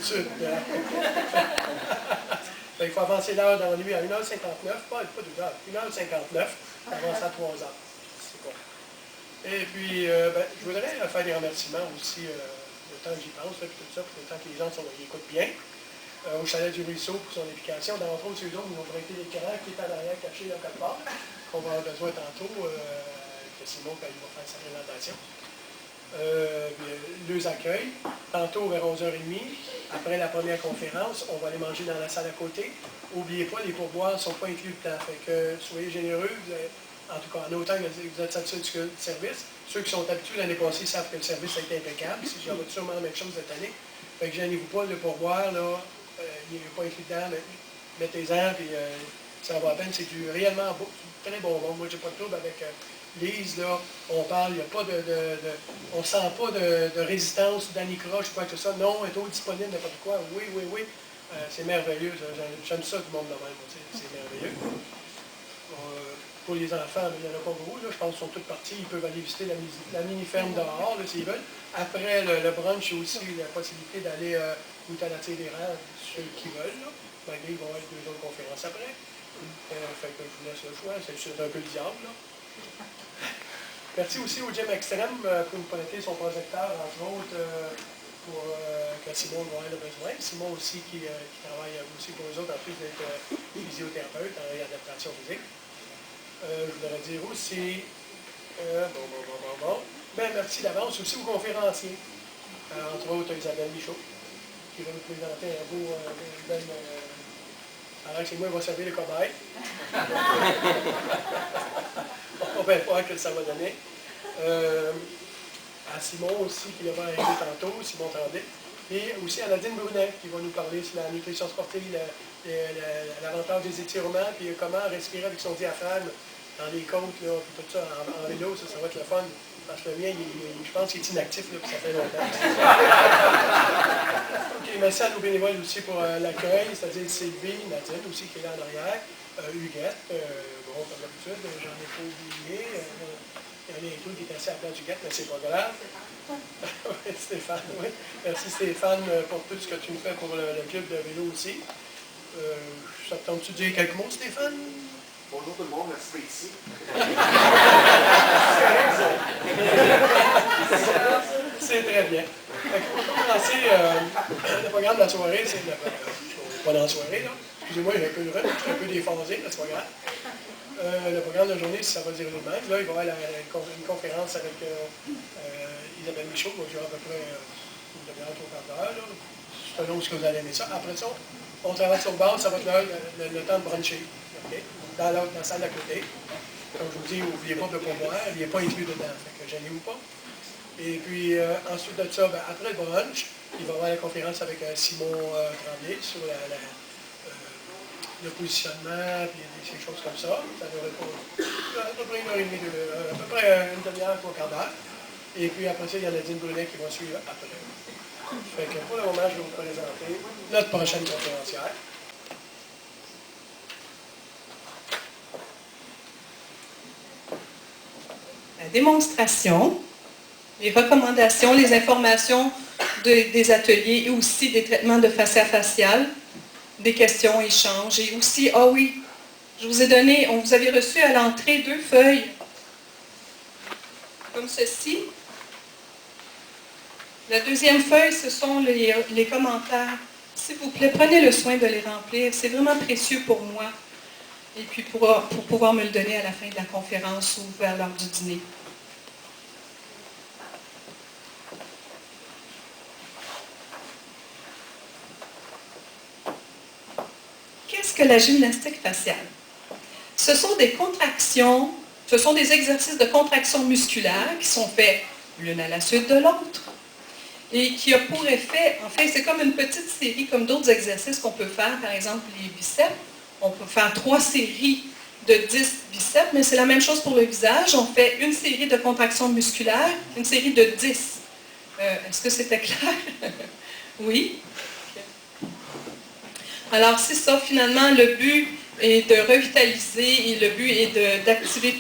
suite. Il faut avancer l'heure dans la nuit à 1h59, pas 2 heures, 1h59, avance à 3 heures. C'est bon. Et puis, je voudrais faire des remerciements aussi, le temps que j'y pense, puis tout ça, puis le temps que les gens écoutent bien. Au Chalet du Ruisseau pour son implication. Dans l'autre, ceux d'autres nous ont prêté l'écran qui est à l'arrière caché dans quelque part, qu'on va avoir besoin tantôt, que Simon, quand il va faire sa présentation. Les accueils. Tantôt vers 11h30, après la première conférence, on va aller manger dans la salle à côté. N'oubliez pas, les pourboires ne sont pas inclus dedans. Fait que soyez généreux. En tout cas, en autant que vous êtes satisfaits du service. Ceux qui sont habitués l'année passée savent que le service a été impeccable. Si j'aurais sûrement la même chose cette année. Fait que gênez-vous pas, le pourboire, là, il n'est pas inclus dedans. Mettez-en, puis ça va à peine. C'est réellement beau, du très bon monde. Moi, j'ai pas de trouble avec Lise, là. On parle, il n'y a pas on ne sent pas de résistance, d'anicroche, quoi que ce soit. Non, elle est tout disponible, n'importe quoi. Oui, oui, oui. C'est merveilleux. J'aime ça du monde de même. C'est merveilleux. Pour les enfants, il n'y en a pas beaucoup. Là, je pense qu'ils sont tous partis. Ils peuvent aller visiter la mini-ferme dehors, s'ils veulent. Après le brunch, il y a aussi la possibilité d'aller goûter à la tire des rêves, ceux qui veulent. Là. Malgré ils vont avoir 2 autres conférences après. Fait que je vous laisse le choix. C'est un peu le diable. Là. Merci aussi au Gym Extrême pour nous prêter son projecteur, entre autres, pour que Simon va avoir le besoin. Simon aussi qui travaille aussi pour eux autres, en plus d'être physiothérapeute en réadaptation physique. Je voudrais dire aussi, ben, merci d'avance aussi aux conférenciers, entre autres Isabelle Michaud, qui va nous présenter un beau, alors que c'est moi qui va servir les cobayes. On va voir ce que ça va donner. À Simon aussi, qui va arriver tantôt, Simon Tremblay. Et aussi à Nadine Brunet, qui va nous parler sur la nutrition sportive, l'avantage des étirements, puis comment respirer avec son diaphragme dans les côtes, là, puis tout ça, en vélo, ça va être le fun. Parce que le mien, je pense qu'il est inactif, là, puis ça fait longtemps. OK, merci à nos bénévoles aussi pour l'accueil, c'est-à-dire Sylvie, Nadine aussi, qui est là en arrière, Huguette, bon, comme d'habitude, j'en ai pas oublié. Il y en a un qui est assis à la place du Huguette, mais c'est pas grave. Stéphane, oui. Merci Stéphane pour tout ce que tu nous fais pour le club de vélo aussi. Ça te tente-tu de dire quelques mots, Stéphane? Bonjour tout le monde, merci d'être ici. C'est très bien. Pour commencer, le programme de la soirée, c'est pas dans la soirée, là. Excusez-moi, il y a un peu de run, je suis un peu déphasé, mais c'est pas grave. Le programme de la journée, ça va dire le même. Là, il va y avoir une conférence avec Isabelle Michaud, qui va durer à peu près une demi-heure, 3 quarts d'heure. C'est un autre que vous allez aimer ça. Après ça, on travaille sur le bord, ça va être le temps de bruncher. Okay? Dans la salle d'à côté. Comme je vous dis, n'oubliez pas de pourboire, il n'est pas inclus dedans, fait que gênez-vous pas. Et puis, ensuite de ça, après le brunch, il va y avoir la conférence avec Simon Tremblay sur le positionnement, puis des choses comme ça. Ça devrait pas à peu près 1h30, à peu près une demi-heure, 3 quarts d'heure. Et puis après ça, il y a Nadine Brunet qui va suivre après. Fait que pour le moment, je vais vous présenter notre prochaine conférencière. La démonstration, les recommandations, les informations des ateliers et aussi des traitements de fascia faciale, des questions, échanges et aussi, ah oui, je vous ai donné, on vous avait reçu à l'entrée 2 feuilles comme ceci. La deuxième feuille, ce sont les commentaires. S'il vous plaît, prenez le soin de les remplir. C'est vraiment précieux pour moi. Et puis pour pouvoir me le donner à la fin de la conférence ou vers l'heure du dîner. Qu'est-ce que la gymnastique faciale? Ce sont des contractions, ce sont des exercices de contraction musculaire qui sont faits l'une à la suite de l'autre. Et qui a pour effet, en fait, c'est comme une petite série, comme d'autres exercices qu'on peut faire, par exemple les biceps. On peut faire 3 séries de 10 biceps, mais c'est la même chose pour le visage. On fait une série de contractions musculaires, une série de 10. Est-ce que c'était clair? Oui? Okay. Alors, c'est ça, finalement, le but est de revitaliser et le but est d'activer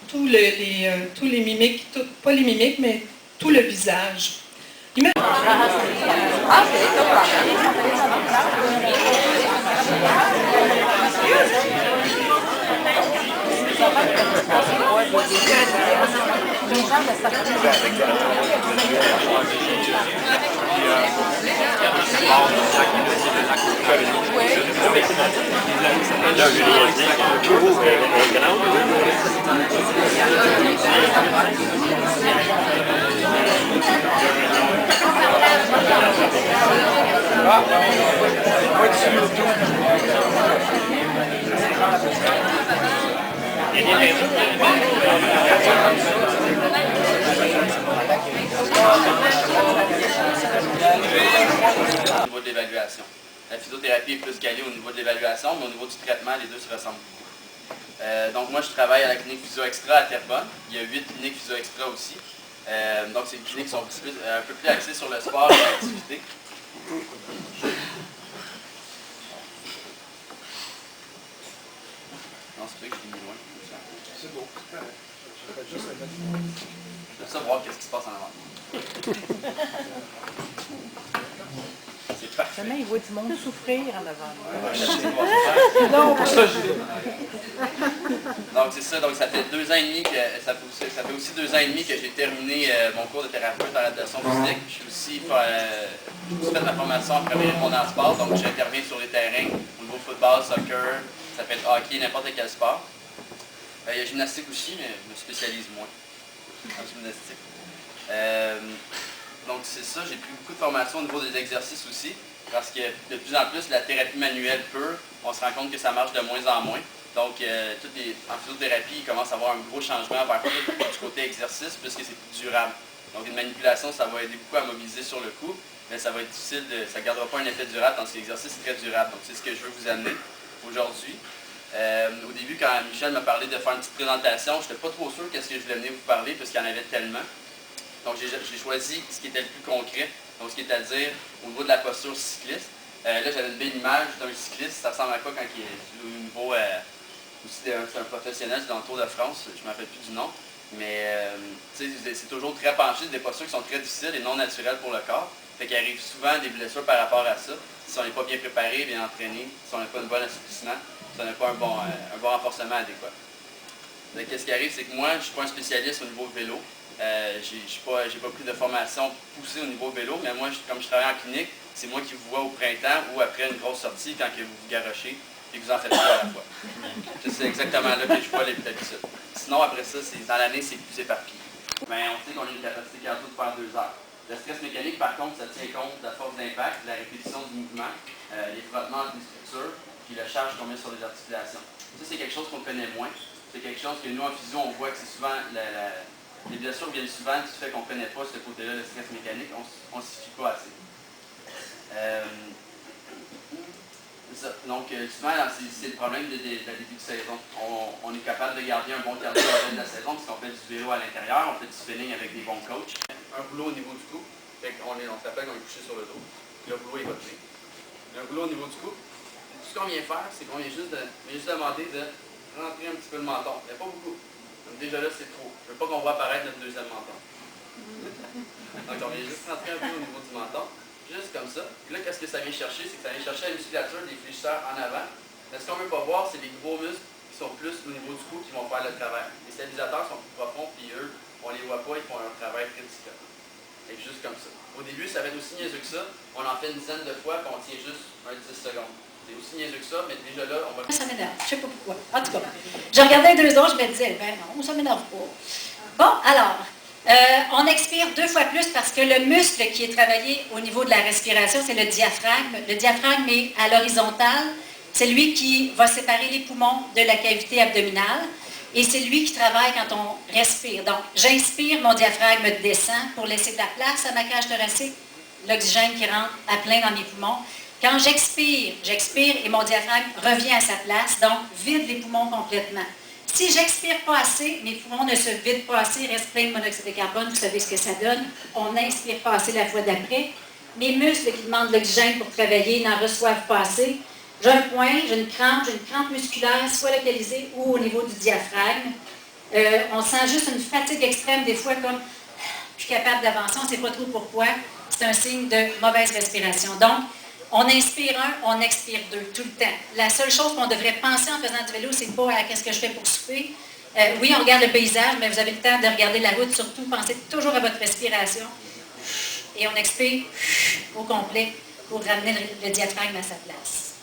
tous les mimiques, pas les mimiques, mais tout le visage. Au niveau de l'évaluation. La physiothérapie est plus calée au niveau de l'évaluation, mais au niveau du traitement, les deux se ressemblent beaucoup. Donc moi, je travaille à la clinique Physio Extra à Terrebonne. Il y a 8 cliniques Physio Extra aussi. Donc ces cliniques sont un peu plus axées sur le sport et l'activité. Non, c'est vrai que je l'ai mis loin. C'est beau. J'aime ça voir qu'est-ce qui se passe en avant. C'est parfait. Jamais il voit du monde souffrir en avant. Donc c'est ça, donc ça fait 2 ans et demi que ça fait aussi 2 ans et demi que j'ai terminé mon cours de thérapeute en adaptation physique. Je suis aussi fait ma formation en premier répondant en sport, donc j'interviens sur les terrains au niveau football, soccer, ça peut être hockey, n'importe quel sport. Il y a gymnastique aussi, mais je me spécialise moins en gymnastique. Donc c'est ça, j'ai pris beaucoup de formation au niveau des exercices aussi, parce que de plus en plus la thérapie manuelle pure, on se rend compte que ça marche de moins en moins. Donc en physiothérapie, il commence à avoir un gros changement vers du côté exercice, puisque c'est plus durable. Donc une manipulation, ça va aider beaucoup à mobiliser sur le coup, mais ça va être difficile, ça ne gardera pas un effet durable, tandis que l'exercice est très durable. Donc c'est ce que je veux vous amener aujourd'hui. Au début, quand Michel m'a parlé de faire une petite présentation, je n'étais pas trop sûr qu'est-ce que je voulais venir vous parler, parce qu'il y en avait tellement. Donc j'ai choisi ce qui était le plus concret, donc ce qui est à dire au niveau de la posture cycliste. Là, j'avais une belle image d'un cycliste, ça ressemble à quoi quand il est au niveau, c'est un professionnel, c'est dans le Tour de France, je ne me rappelle plus du nom, mais c'est toujours très penché, des postures qui sont très difficiles et non naturelles pour le corps. Fait qu'il arrive souvent des blessures par rapport à ça, si on n'est pas bien préparé, bien entraîné, si on n'a pas un bon assouplissement, si on n'a pas un bon renforcement adéquat. Qu'est-ce qui arrive, c'est que moi, je ne suis pas un spécialiste au niveau vélo. J'ai pas pris de formation poussée au niveau vélo, mais moi, comme je travaille en clinique, c'est moi qui vous vois au printemps ou après une grosse sortie quand que vous vous garochez et que vous en faites 3 à la fois. C'est exactement là que je vois les d'habitude. Sinon, après ça, dans l'année, c'est plus éparpillé. Mais on sait qu'on a une capacité cardio de faire 2 heures. Le stress mécanique, par contre, ça tient compte de la force d'impact, de la répétition du mouvement, les frottements entre les structures, puis la charge qu'on met sur les articulations. Ça, c'est quelque chose qu'on connaît moins. C'est quelque chose que nous, en physio, on voit que c'est souvent les blessures viennent souvent du fait qu'on ne connaît pas ce côté-là, le stress mécanique, on ne s'y fie pas assez. Donc, souvent, c'est le problème de la début de saison. On est capable de garder un bon cardio à la fin de la saison, parce qu'on fait du vélo à l'intérieur, on fait du spinning avec des bons coachs. Un boulot au niveau du cou, on s'appelle qu'on est couché sur le dos, puis le boulot est voté. Un boulot au niveau du cou, tout ce qu'on vient faire, c'est qu'on vient juste demander de rentrer un petit peu le menton. Il n'y a pas beaucoup. Donc déjà là, c'est trop. Je ne veux pas qu'on voit apparaître notre deuxième menton. Donc on vient juste rentrer un peu au niveau du menton, juste comme ça. Puis là, qu'est-ce que ça vient chercher? C'est que ça vient chercher la musculature des fléchisseurs en avant. Mais ce qu'on ne veut pas voir, c'est les gros muscles qui sont plus au niveau du cou qui vont faire le travail. Les stabilisateurs sont plus profonds, puis eux, on ne les voit pas, ils font un travail très différent. Et juste comme ça. Au début, ça va être aussi niaiseux que ça. On en fait une dizaine de fois, puis on tient juste 10 secondes. C'est aussi niaiseux que ça, mais déjà là, on va... Ça m'énerve, je ne sais pas pourquoi. En tout cas, je regardais 2 autres, je me disais, ben non, ça ne m'énerve pas. Bon, alors, on expire 2 fois plus parce que le muscle qui est travaillé au niveau de la respiration, c'est le diaphragme. Le diaphragme est à l'horizontale. C'est lui qui va séparer les poumons de la cavité abdominale. Et c'est lui qui travaille quand on respire. Donc, j'inspire, mon diaphragme descend pour laisser de la place à ma cage thoracique, l'oxygène qui rentre à plein dans mes poumons. Quand j'expire et mon diaphragme revient à sa place, donc vide les poumons complètement. Si j'expire pas assez, mes poumons ne se vident pas assez, il reste plein de monoxyde de carbone, vous savez ce que ça donne. On n'inspire pas assez la fois d'après. Mes muscles qui demandent de l'oxygène pour travailler n'en reçoivent pas assez. J'ai un point, j'ai une crampe musculaire, soit localisée ou au niveau du diaphragme. On sent juste une fatigue extrême, des fois comme plus capable d'avancer, on ne sait pas trop pourquoi. c'est un signe de mauvaise respiration. Donc, on inspire un, on expire deux, tout le temps. La seule chose qu'on devrait penser en faisant du vélo, c'est pas à qu'est-ce que je fais pour souper. Oui, on regarde le paysage, mais vous avez le temps de regarder la route, surtout pensez toujours à votre respiration. Et on expire au complet pour ramener le diaphragme à sa place.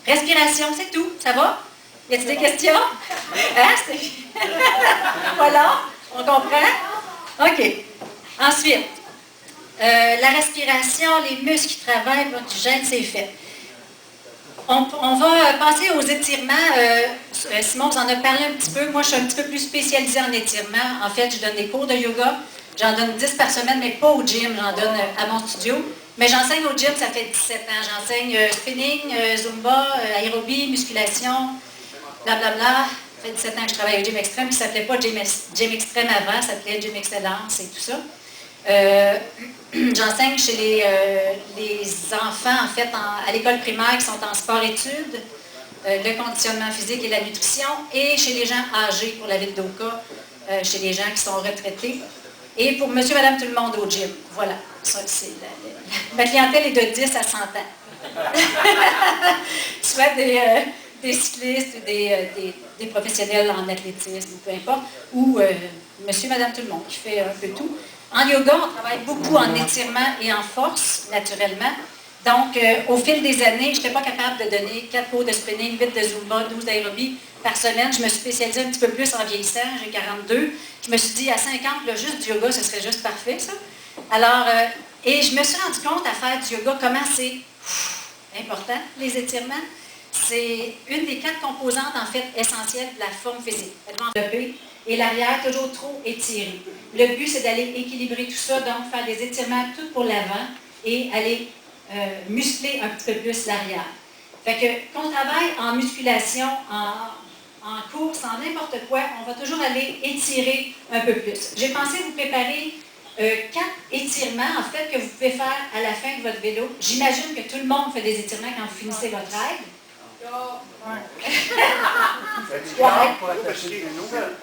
Respiration, c'est tout. Ça va? Y a-t-il des questions? Hein? Voilà, on comprend? OK. Ensuite, la respiration, les muscles qui travaillent, votre gène, c'est fait. On va passer aux étirements. Simon vous en a parlé un petit peu. Moi, je suis un petit peu plus spécialisée en étirements. En fait, je donne des cours de yoga. J'en donne 10 par semaine, mais pas au gym. J'en donne à mon studio. Mais j'enseigne au gym, ça fait 17 ans. J'enseigne spinning, zumba, aérobie, musculation, blablabla. Ça fait 17 ans que je travaille au Gym Extreme, qui ne s'appelait pas Gym Extreme avant, ça s'appelait Gym Excellence et tout ça. J'enseigne chez les enfants, en fait, à l'école primaire qui sont en sport-études, le conditionnement physique et la nutrition, et chez les gens âgés pour la ville d'Oka, chez les gens qui sont retraités, et pour monsieur, madame, tout le monde au gym. Voilà. Ça, ma clientèle est de 10 à 100 ans. Soit des cyclistes, des professionnels en athlétisme, peu importe, ou monsieur, madame, tout le monde qui fait un peu tout. En yoga, on travaille beaucoup en étirement et en force, naturellement. Donc, au fil des années, je n'étais pas capable de donner 4 cours de spinning, 8 de zumba, 12 d'aérobie par semaine. Je me suis spécialisée un petit peu plus en vieillissant, j'ai 42. Je me suis dit, à 50, là, juste du yoga, ce serait juste parfait, ça. Alors, et je me suis rendu compte à faire du yoga, comment c'est important, les étirements. C'est une des 4 composantes, en fait, essentielles de la forme physique. Et l'arrière, toujours trop étiré. Le but, c'est d'aller équilibrer tout ça, donc faire des étirements tout pour l'avant et aller muscler un petit peu plus l'arrière. Fait que, qu'on travaille en musculation, en course, en n'importe quoi, on va toujours aller étirer un peu plus. J'ai pensé vous préparer 4 étirements, en fait, que vous pouvez faire à la fin de votre vélo. J'imagine que tout le monde fait des étirements quand vous finissez votre ride.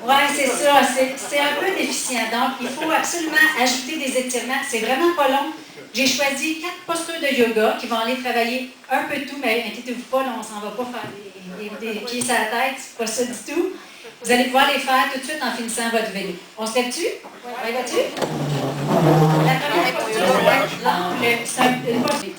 Oui, c'est ça. C'est un peu déficient. Donc, il faut absolument ajouter des étirements. C'est vraiment pas long. J'ai choisi 4 postures de yoga qui vont aller travailler un peu tout, mais inquiétez-vous pas, là, on s'en va pas faire des pieds sur la tête, c'est pas ça du tout. Vous allez pouvoir les faire tout de suite en finissant votre vélo. On se lève-tu? Oui, vas-tu? La première posture, c'est une posture.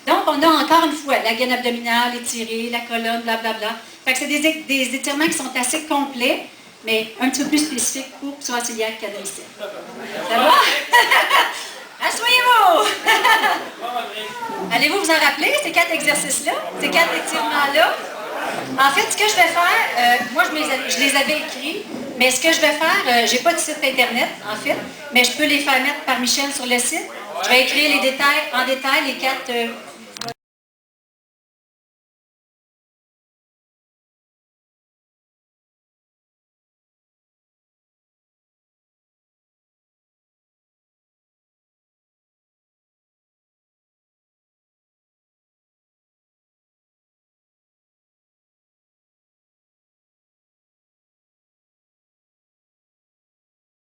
Donc, on a encore une fois la gaine abdominale étirée, la colonne, blablabla. Fait que c'est des étirements qui sont assez complets, mais un petit peu plus spécifiques pour psoas ciliaire quadriceps. Ça va? Asseyez-vous! Allez-vous vous en rappeler, ces 4 exercices-là, ces 4 étirements-là? En fait, ce que je vais faire, moi je les avais écrits, mais ce que je vais faire, j'ai pas de site internet, en fait, mais je peux les faire mettre par Michel sur le site. Je vais écrire en détail les 4